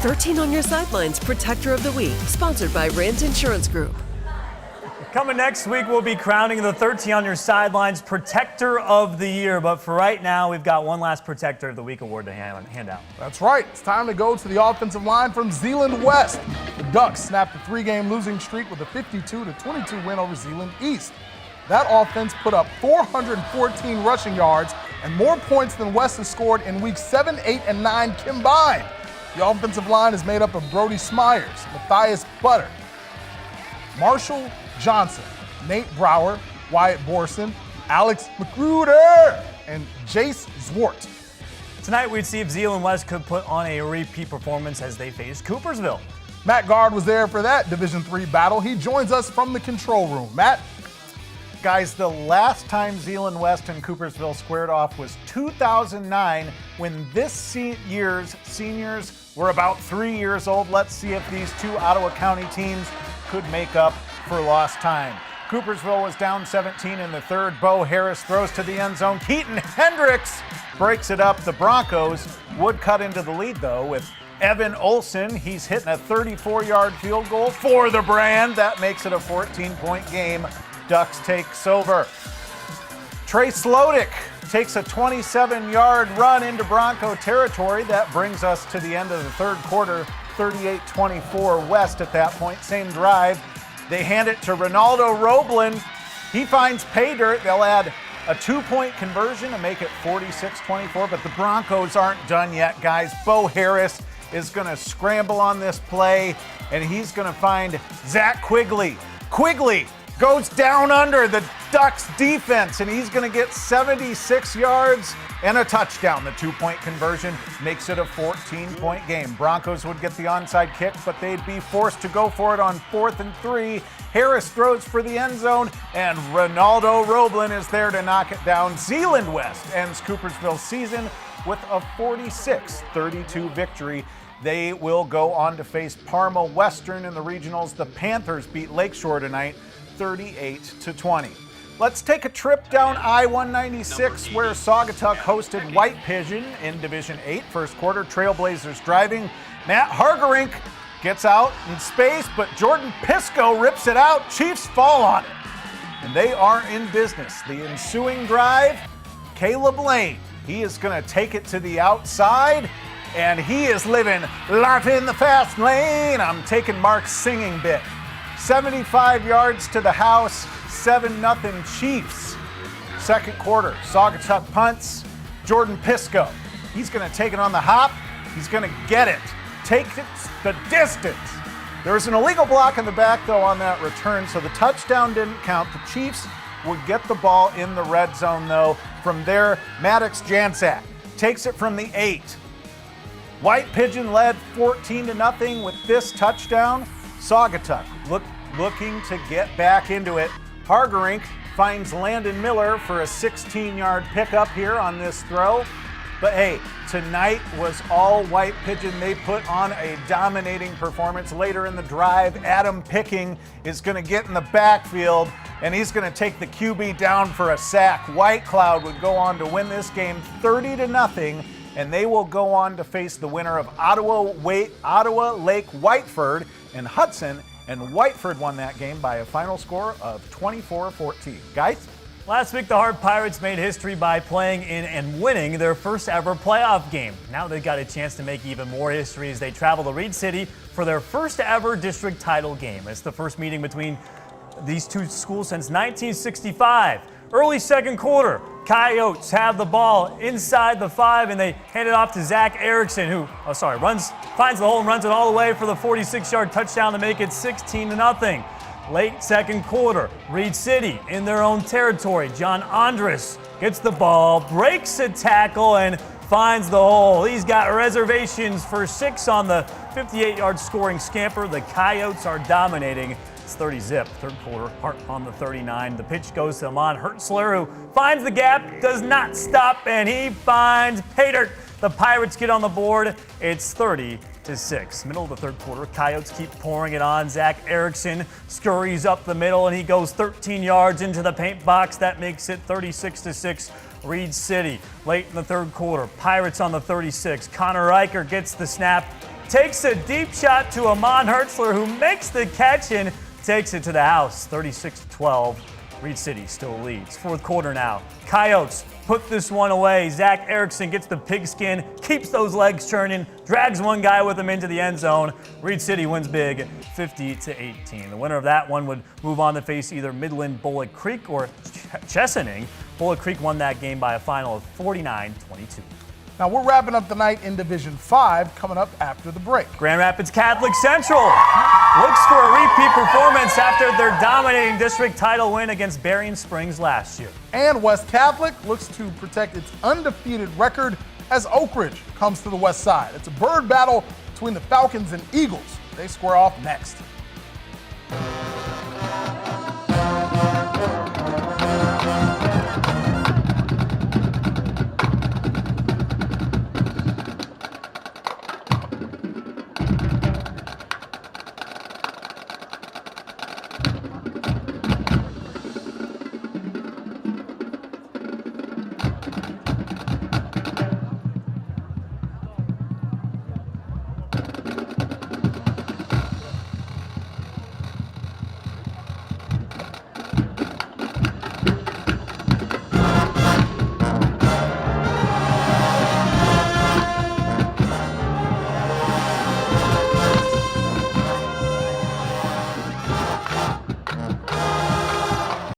13 on Your Sidelines Protector of the Week, sponsored by Rand Insurance Group. Coming next week, we'll be crowning the 13 on Your Sidelines Protector of the Year. But for right now, we've got one last Protector of the Week award to hand out. That's right. It's time to go to the offensive line from Zeeland West. The Ducks snapped a 3-game losing streak with a 52-22 win over Zeeland East. That offense put up 414 rushing yards and more points than West has scored in weeks 7, 8, and 9 combined. The offensive line is made up of Brody Smyers, Matthias Butter, Marshall Johnson, Nate Brower, Wyatt Borson, Alex McGruder, and Jace Zwart. Tonight, we'd see if Zeeland West could put on a repeat performance as they face Coopersville. Matt Guard was there for that Division III battle. He joins us from the control room. Matt? Guys, the last time Zeeland West and Coopersville squared off was 2009 when this year's seniors were about 3 years old. Let's see if these two Ottawa County teams could make up for lost time. Coopersville was down 17 in the third. Bo Harris throws to the end zone. Keaton Hendricks breaks it up. The Broncos would cut into the lead, though, with Evan Olson. He's hitting a 34-yard field goal for the Brand. That makes it a 14-point game. Ducks takes over. Trey Slodick takes a 27-yard run into Bronco territory. That brings us to the end of the third quarter, 38-24 West at that point. Same drive. They hand it to Ronaldo Roblin. He finds pay dirt. They'll add a 2-point conversion to make it 46-24, but the Broncos aren't done yet, guys. Bo Harris is going to scramble on this play, and he's going to find Zach Quigley. Quigley goes down under the Ducks defense, and he's going to get 76 yards and a touchdown. The 2-point conversion makes it a 14-point game. Broncos would get the onside kick, but they'd be forced to go for it on 4th and 3. Harris throws for the end zone, and Ronaldo Roblin is there to knock it down. Zeeland West ends Coopersville's season with a 46-32 victory. They will go on to face Parma Western in the regionals. The Panthers beat Lakeshore tonight, 38-20. Let's take a trip down I-196 where Saugatuck hosted White Pigeon in Division 8. First quarter, Trailblazers driving. Matt Hargerink gets out in space, but Jordan Pisco rips it out. Chiefs fall on it, and they are in business. The ensuing drive, Caleb Lane. He is going to take it to the outside, and he is living life in the fast lane. I'm taking Mark's singing bit. 75 yards to the house, 7-0 Chiefs. Second quarter, Saugatuck punts. Jordan Pisco, he's going to take it on the hop. He's going to get it. Take it the distance. There was an illegal block in the back, though, on that return, so the touchdown didn't count. The Chiefs would get the ball in the red zone, though. From there, Maddox Janczak takes it from the 8. White Pigeon led 14-0 with this touchdown. Saugatuck looking to get back into it. Hargerink finds Landon Miller for a 16-yard pickup here on this throw. But hey, tonight was all White Pigeon. They put on a dominating performance. Later in the drive, Adam Picking is going to get in the backfield, and he's going to take the QB down for a sack. White Cloud would go on to win this game 30-0, and they will go on to face the winner of Ottawa Lake Whiteford and Hudson. And Whiteford won that game by a final score of 24-14. Guys? Last week, the Hart Pirates made history by playing in and winning their first ever playoff game. Now they've got a chance to make even more history as they travel to Reed City for their first ever district title game. It's the first meeting between these two schools since 1965. Early second quarter, Coyotes have the ball inside the 5, and they hand it off to Zach Erickson, who, finds the hole and runs it all the way for the 46-yard touchdown to make it 16-0. Late second quarter, Reed City in their own territory. John Andres gets the ball, breaks a tackle, and finds the hole. He's got reservations for 6 on the 58-yard scoring scamper. The Coyotes are dominating. It's 30-zip. Third quarter, Hart on the 39. The pitch goes to Amon Hertzler, who finds the gap, does not stop, and he finds Pater. The Pirates get on the board. It's 30-6. Middle of the third quarter, Coyotes keep pouring it on. Zach Erickson scurries up the middle, and he goes 13 yards into the paint box. That makes it 36-6. Reed City. Late in the third quarter, Pirates on the 36. Connor Riker gets the snap, takes a deep shot to Amon Hertzler, who makes the catch and takes it to the house. 36-12. Reed City still leads. Fourth quarter now. Coyotes put this one away. Zach Erickson gets the pigskin, keeps those legs churning, drags one guy with him into the end zone. Reed City wins big, 50-18. The winner of that one would move on to face either Midland Bullock Creek or Chesaning. Bullock Creek won that game by a final of 49-22. Now we're wrapping up the night in Division 5 coming up after the break. Grand Rapids Catholic Central looks for a repeat performance after their dominating district title win against Berrien Springs last year. And West Catholic looks to protect its undefeated record as Oak Ridge comes to the west side. It's a bird battle between the Falcons and Eagles. They square off next.